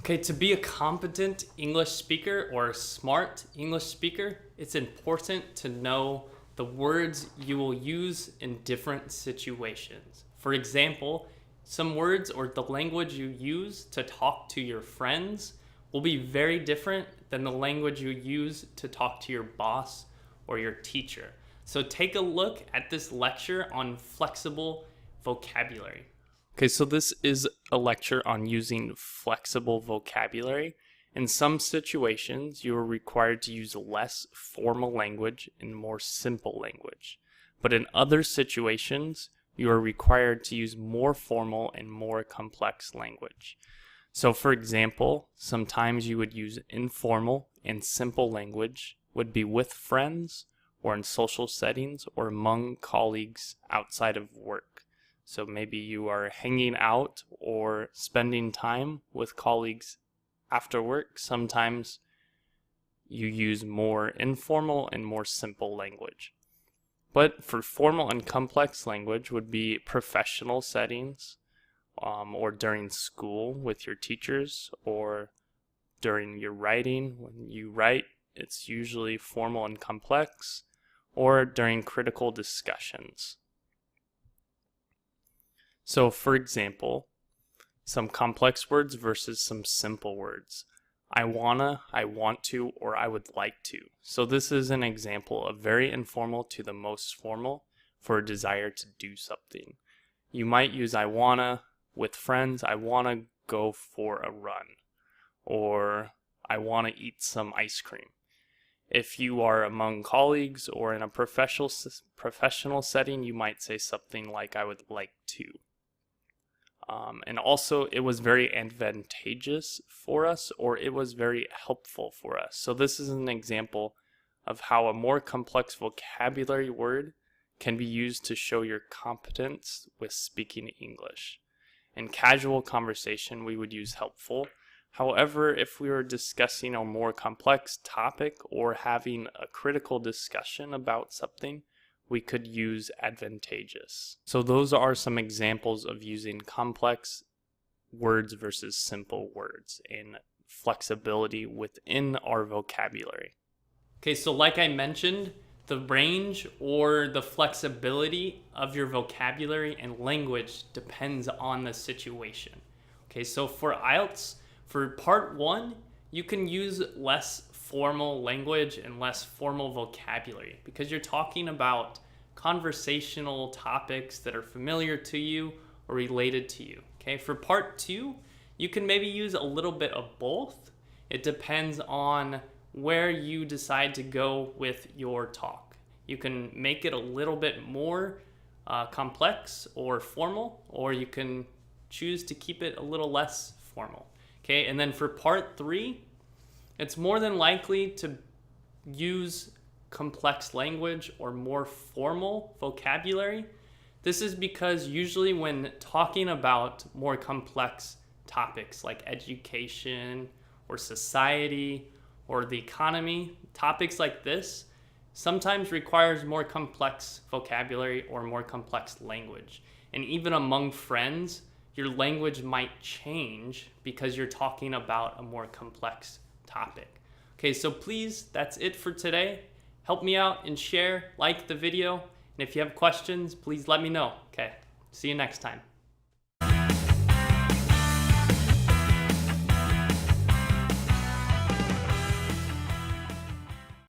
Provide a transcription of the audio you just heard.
Okay, to be a competent English speaker or a smart English speaker, it's important to know the words you will use in different situations. For example, some words or the language you use to talk to your friends will be very different than the language you use to talk to your boss or your teacher. So take a look at this lecture on flexible vocabulary. Okay, so this is a lecture on using flexible vocabulary. In some situations, you are required to use less formal language and more simple language. But in other situations, you are required to use more formal and more complex language. So for example, sometimes you would use informal and simple language would be with friends or in social settings or among colleagues outside of work. So maybe you are hanging out or spending time with colleagues after work. Sometimes you use more informal and more simple language. But for formal and complex language would be professional settings, or during school with your teachers, or during your writing. When you write, it's usually formal and complex, or during critical discussions. So for example, some complex words versus some simple words. I wanna, I want to, or I would like to. So this is an example of very informal to the most formal for a desire to do something. You might use I wanna with friends. I wanna go for a run, or I wanna eat some ice cream. If you are among colleagues or in a professional setting, you might say something like I would like to. And also it was very advantageous for us, or it was very helpful for us. So this is an example of how a more complex vocabulary word can be used to show your competence with speaking English. In casual conversation, we would use helpful. However, if we were discussing a more complex topic or having a critical discussion about something, we could use advantageous. So those are some examples of using complex words versus simple words and flexibility within our vocabulary. Okay, so like I mentioned, the range or the flexibility of your vocabulary and language depends on the situation. Okay, so for IELTS, for part 1, you can use less formal language and less formal vocabulary because you're talking about conversational topics that are familiar to you or related to you. Okay, for part 2, you can maybe use a little bit of both. It depends on where you decide to go with your talk. You can make it a little bit more complex or formal, or you can choose to keep it a little less formal. Okay, and then for part 3, it's more than likely to use complex language or more formal vocabulary. This is because usually when talking about more complex topics like education or society or the economy, topics like this sometimes requires more complex vocabulary or more complex language. And even among friends, your language might change because you're talking about a more complex topic. Okay, so please, that's it for today. Help me out and share, like the video. And if you have questions, please let me know. Okay, see you next time.